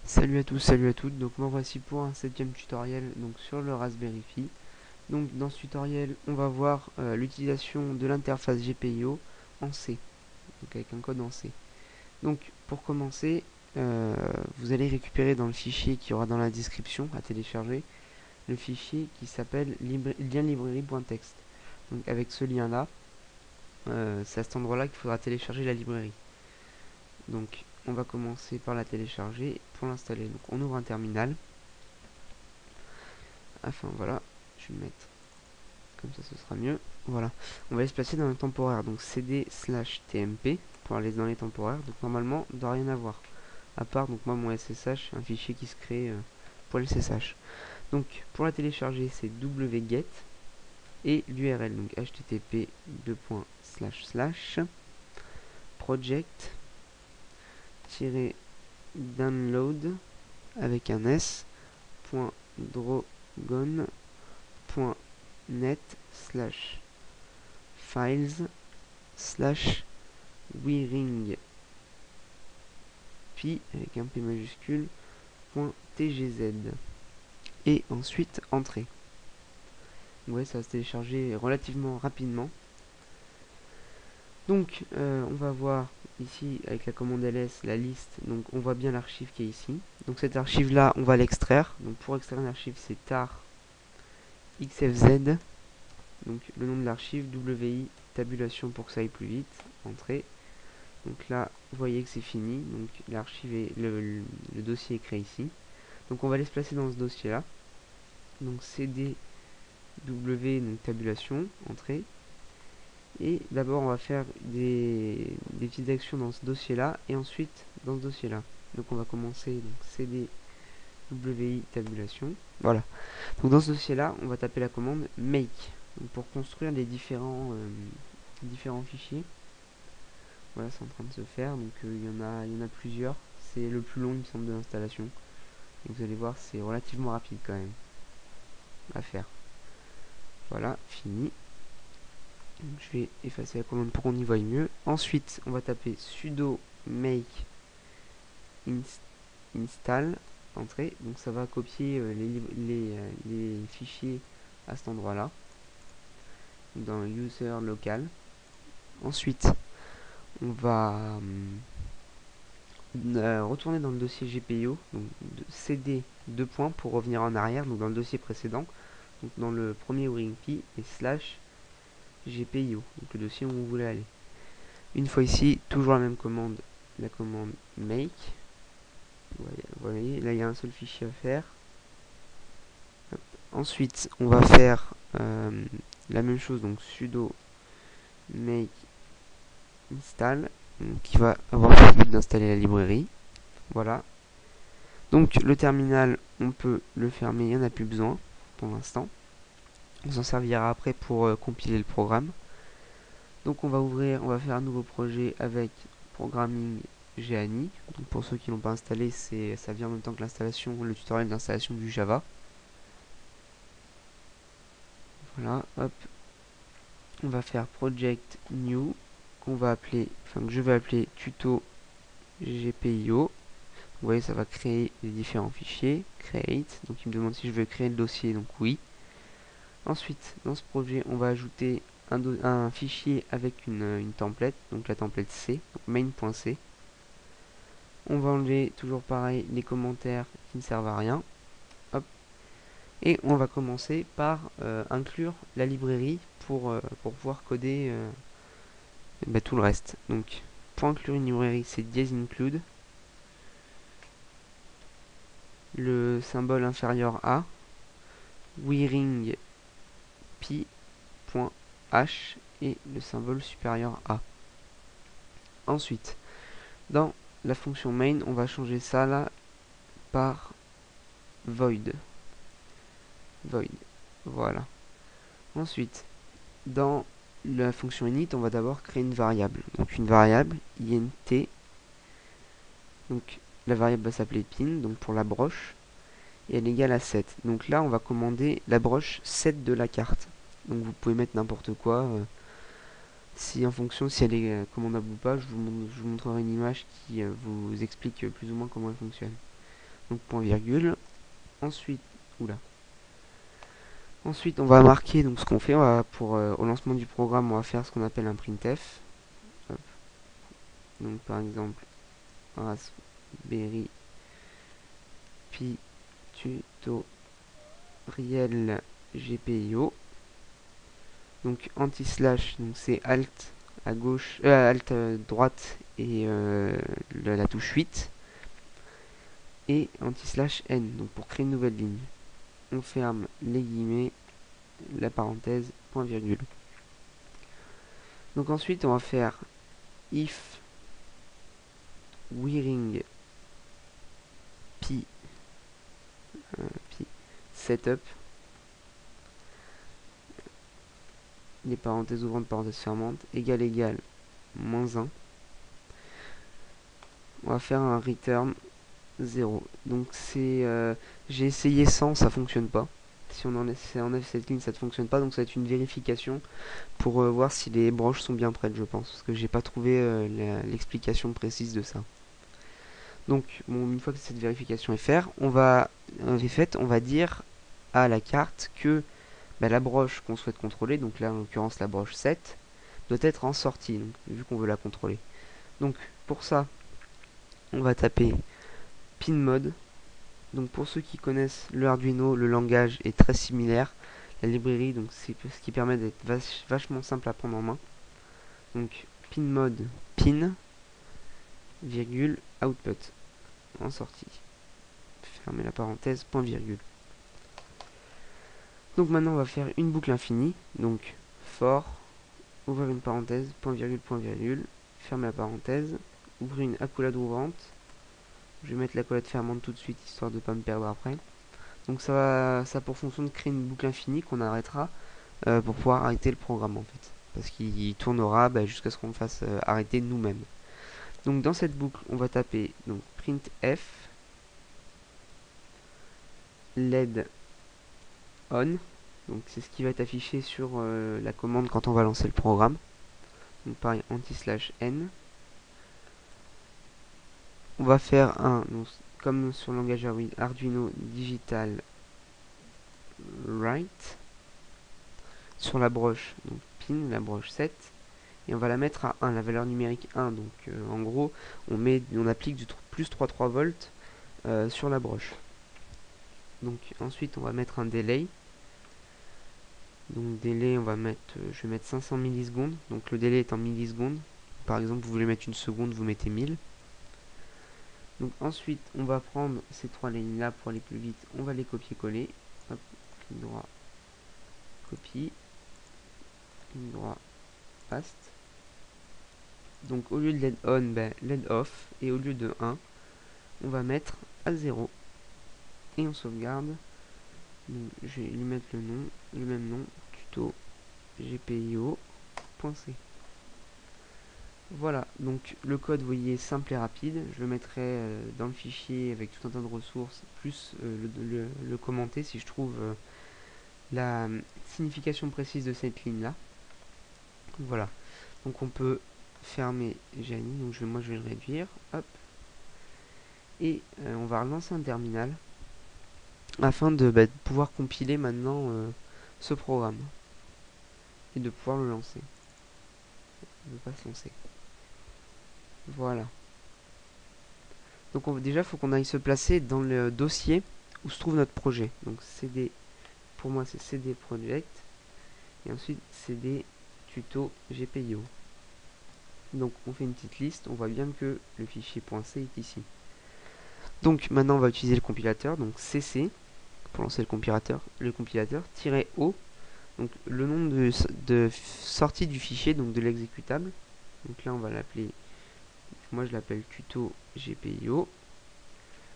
Salut à tous, salut à toutes, donc me voici pour un 7ème tutoriel donc sur le Raspberry Pi. Donc dans ce tutoriel on va voir l'utilisation de l'interface GPIO en C, donc avec un code en C. Donc pour commencer, vous allez récupérer dans le fichier qui aura dans la description à télécharger, le fichier qui s'appelle lien librairie.txt. Donc avec ce lien là, c'est à cet endroit là qu'il faudra télécharger la librairie. Donc on va commencer par la télécharger pour l'installer. Donc on ouvre un terminal. Enfin voilà, je vais le mettre comme ça, ce sera mieux. Voilà, on va aller se placer dans le temporaire, donc cd/tmp pour aller dans les temporaires. Donc normalement, il ne doit rien avoir, à part donc moi mon SSH, un fichier qui se crée pour le SSH. Donc pour la télécharger, c'est wget et l'URL, donc http project-download avec un s.drogon.net/files/wiring puis avec un p majuscule .tgz et ensuite entrée. Ouais, ça va se télécharger relativement rapidement. Donc on va voir ici avec la commande ls la liste, donc on voit bien l'archive qui est ici. Donc cette archive là on va l'extraire. Donc pour extraire une archive c'est tar xfz, donc le nom de l'archive, wi tabulation pour que ça aille plus vite, entrée. Donc là vous voyez que c'est fini, donc l'archive est le dossier est créé ici. Donc on va aller se placer dans ce dossier là. Donc cd w, donc tabulation, entrée. Et d'abord on va faire des petites actions dans ce dossier là et ensuite dans ce dossier là. Donc on va commencer donc cd wi tabulation. Voilà. Donc dans ce dossier là on va taper la commande make donc pour construire les différents fichiers. Voilà, c'est en train de se faire, donc il y en a plusieurs. C'est le plus long il me semble de l'installation. Et vous allez voir c'est relativement rapide quand même à faire. Voilà, fini. Donc, je vais effacer la commande pour qu'on y voie mieux. Ensuite, on va taper sudo make install, entrée. Donc ça va copier les fichiers à cet endroit-là, dans user local. Ensuite, on va retourner dans le dossier GPIO, donc cd deux points pour revenir en arrière, donc dans le dossier précédent, donc dans le premier WiringPi et slash GPIO, donc le dossier où on voulait aller. Une fois ici, toujours la même commande, la commande make. Vous voyez, là il y a un seul fichier à faire. Hop. Ensuite, on va faire la même chose, donc sudo make install, qui va avoir pour but d'installer la librairie. Voilà. Donc le terminal, on peut le fermer, il n'y en a plus besoin pour l'instant. On s'en servira après pour compiler le programme. Donc on va faire un nouveau projet avec Programming Geany. Donc pour ceux qui l'ont pas installé, ça vient en même temps que l'installation, le tutoriel d'installation du Java. Voilà, hop. On va faire Project New, que je vais appeler tuto GPIO. Vous voyez, ça va créer les différents fichiers. Create, donc il me demande si je veux créer le dossier, donc oui. Ensuite, dans ce projet, on va ajouter un fichier avec une template, donc la template C, main.c. On va enlever, toujours pareil, les commentaires qui ne servent à rien. Hop. Et on va commencer par inclure la librairie pour pouvoir coder tout le reste. Donc, pour inclure une librairie, c'est --include. Le symbole inférieur à wiring pi.h et le symbole supérieur à. Ensuite, dans la fonction main, on va changer ça là par void. Voilà. Ensuite, dans la fonction init, on va d'abord créer une variable. Donc une variable int. Donc la variable va s'appeler pin, donc pour la broche, et elle est égale à 7. Donc là, on va commander la broche 7 de la carte. Donc vous pouvez mettre n'importe quoi. Si en fonction si elle est commandable ou pas, je vous montrerai une image qui vous explique plus ou moins comment elle fonctionne. donc point virgule. Ensuite, oula. Ensuite, on va marquer donc ce qu'on fait. Au lancement du programme, on va faire ce qu'on appelle un printf. Hop. Donc par exemple, Raspberry Pi tutoriel GPIO. Donc anti-slash, donc c'est alt à gauche, alt droite et la touche 8. Et anti-slash n, donc pour créer une nouvelle ligne. On ferme les guillemets, la parenthèse, point virgule. Donc ensuite on va faire if wiring pi setup, les parenthèses ouvrantes, parenthèses fermantes, égal moins 1. On va faire un return 0. Donc c'est j'ai essayé sans, ça fonctionne pas. Si on enlève cette ligne, ça ne fonctionne pas. Donc ça va être une vérification pour voir si les broches sont bien prêtes, je pense, parce que j'ai pas trouvé l'explication précise de ça. Donc bon, une fois que cette vérification est faite, on va dire à la carte que la broche qu'on souhaite contrôler, donc là en l'occurrence la broche 7, doit être en sortie, donc, vu qu'on veut la contrôler. Donc pour ça, on va taper pinmod. Donc pour ceux qui connaissent le Arduino, le langage est très similaire. La librairie, donc c'est ce qui permet d'être vachement simple à prendre en main. Donc pinmod pin virgule output en sortie. Fermez la parenthèse, point virgule. Donc maintenant on va faire une boucle infinie. Donc for, ouvrir une parenthèse, point virgule, fermer la parenthèse, ouvrir une accolade ouvrante. Je vais mettre l'accolade fermante tout de suite histoire de ne pas me perdre après. Donc ça a pour fonction de créer une boucle infinie qu'on arrêtera pour pouvoir arrêter le programme en fait. Parce qu'il tournera jusqu'à ce qu'on le fasse arrêter nous-mêmes. Donc dans cette boucle, on va taper donc printf LED on. Donc c'est ce qui va être affiché sur la commande quand on va lancer le programme. Donc pareil, anti-slash n. On va faire donc, comme sur le langage Arduino digital write sur la broche, donc pin, la broche 7, et on va la mettre à 1, la valeur numérique 1. Donc en gros, on applique du plus 3,3 volts sur la broche. Donc ensuite, on va mettre un delay. Donc délai, je vais mettre 500 millisecondes. Donc le délai est en millisecondes. Par exemple, vous voulez mettre une seconde, vous mettez 1000. Donc ensuite, on va prendre ces trois lignes là pour aller plus vite. On va les copier-coller. Hop, clic droit, copie, clic droit, paste. Donc au lieu de LED on, LED off. Et au lieu de 1, on va mettre à 0. Et on sauvegarde. Donc, je vais lui mettre le même nom, tuto gpio.c. Voilà, donc le code, vous voyez, simple et rapide. Je le mettrai dans le fichier avec tout un tas de ressources, plus le commenter si je trouve la signification précise de cette ligne-là. Voilà, donc on peut fermer Jani, donc moi je vais le réduire, hop. Et on va relancer un terminal afin de pouvoir compiler maintenant ce programme et de pouvoir le lancer. Il ne veut pas se lancer. Voilà. Donc déjà, il faut qu'on aille se placer dans le dossier où se trouve notre projet. Donc CD, pour moi c'est CD Project. Et ensuite CD Tuto GPIO. Donc on fait une petite liste, on voit bien que le fichier .c est ici. Donc maintenant on va utiliser le compilateur, donc CC, pour lancer le compilateur, -O, donc le nom de sortie du fichier, donc de l'exécutable. Donc là on va l'appeler, moi je l'appelle tuto GPIO.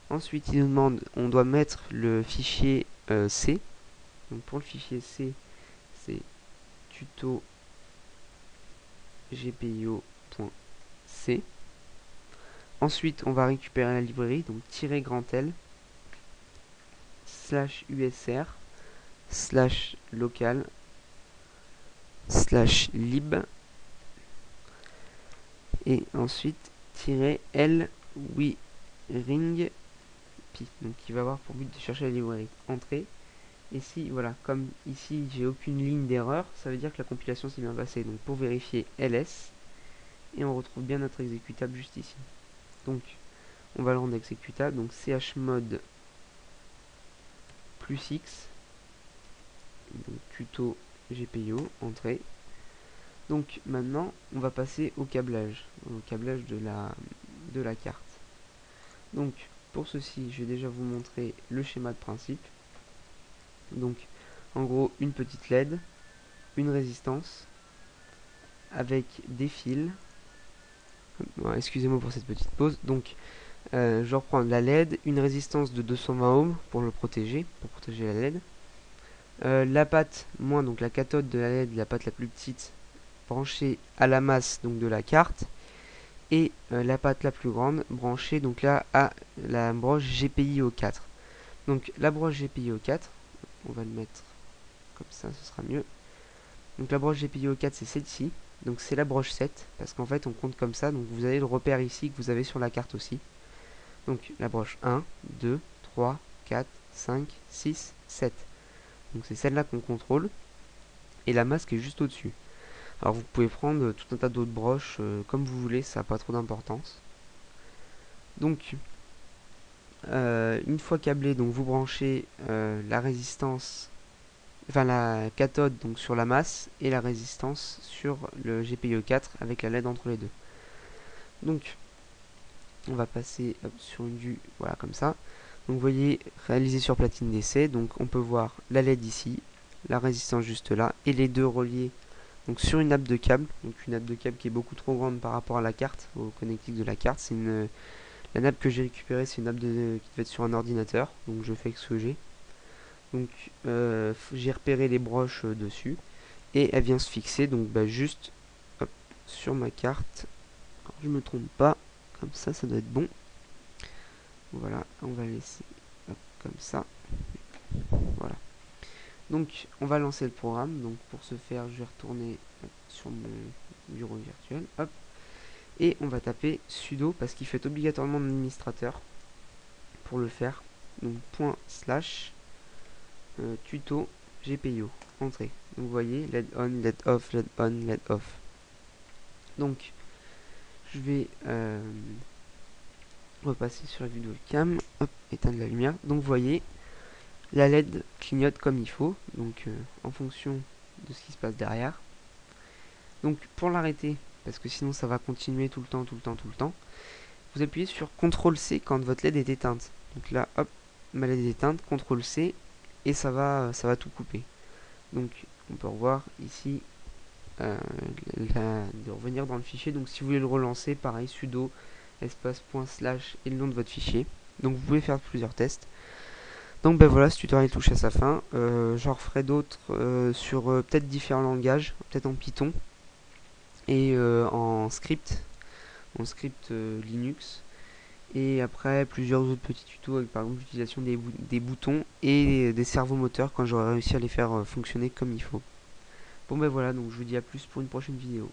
Ensuite il nous demande, on doit mettre le fichier C. Donc pour le fichier C, c'est tuto gpio.c. Ensuite on va récupérer la librairie, donc -L /usr /local /lib et ensuite -l wiring pi, donc qui va avoir pour but de chercher la librairie entrée. Et si, voilà, comme ici j'ai aucune ligne d'erreur, ça veut dire que la compilation s'est bien passée. Donc pour vérifier ls, et on retrouve bien notre exécutable juste ici. Donc on va le rendre exécutable, donc chmod plus x, donc tuto GPIO, entrée. Donc maintenant on va passer au câblage de la carte. Donc pour ceci, je vais déjà vous montrer le schéma de principe. Donc en gros une petite LED, une résistance avec des fils. Bon, excusez-moi pour cette petite pause. Donc je reprends la LED, une résistance de 220 ohms pour protéger la LED. La patte moins, donc la cathode de la LED, la patte la plus petite, branchée à la masse donc de la carte. Et la patte la plus grande branchée donc là à la broche GPIO 4. Donc la broche GPIO 4, on va le mettre comme ça, ce sera mieux. Donc la broche GPIO 4 c'est celle-ci, donc c'est la broche 7, parce qu'en fait on compte comme ça, donc vous avez le repère ici que vous avez sur la carte aussi. Donc la broche 1, 2, 3, 4, 5, 6, 7. Donc c'est celle-là qu'on contrôle, et la masse qui est juste au-dessus. Alors vous pouvez prendre tout un tas d'autres broches comme vous voulez, ça n'a pas trop d'importance. Donc une fois câblé, donc vous branchez la résistance, enfin la cathode donc sur la masse et la résistance sur le GPIO 4 avec la LED entre les deux. Donc on va passer sur une vue, voilà comme ça. Donc vous voyez, réalisé sur platine d'essai, donc on peut voir la LED ici, la résistance juste là, et les deux reliés donc sur une nappe de câble, donc une nappe de câble qui est beaucoup trop grande par rapport à la carte, au connectique de la carte. C'est la nappe que j'ai récupérée, c'est une nappe qui devait être sur un ordinateur, donc je fais avec ce que j'ai. Donc j'ai repéré les broches dessus, et elle vient se fixer donc juste hop, sur ma carte. Alors, je me trompe pas, comme ça doit être bon. Voilà, on va laisser hop, comme ça. Voilà. Donc on va lancer le programme. Donc pour ce faire, je vais retourner sur mon bureau virtuel. Hop. Et on va taper sudo parce qu'il fait obligatoirement l'administrateur pour le faire. Donc / tuto GPIO. Entrée. Donc vous voyez, LED on, LED off, LED on, LED off. Donc je vais repasser sur la vidéo cam. Hop, éteindre la lumière. Donc vous voyez, la LED clignote comme il faut, donc en fonction de ce qui se passe derrière. Donc pour l'arrêter, parce que sinon ça va continuer tout le temps, vous appuyez sur CTRL-C quand votre LED est éteinte. Donc là, hop, ma LED est éteinte, CTRL-C, et ça va tout couper. Donc on peut revoir ici, de revenir dans le fichier. Donc si vous voulez le relancer, pareil, sudo, espace, // et le nom de votre fichier. Donc vous pouvez faire plusieurs tests. Donc ben voilà, ce tutoriel touche à sa fin. J'en referai d'autres sur peut-être différents langages, peut-être en Python et en script Linux. Et après plusieurs autres petits tutos avec par exemple l'utilisation des boutons et des servomoteurs quand j'aurai réussi à les faire fonctionner comme il faut. Bon ben voilà, donc je vous dis à plus pour une prochaine vidéo.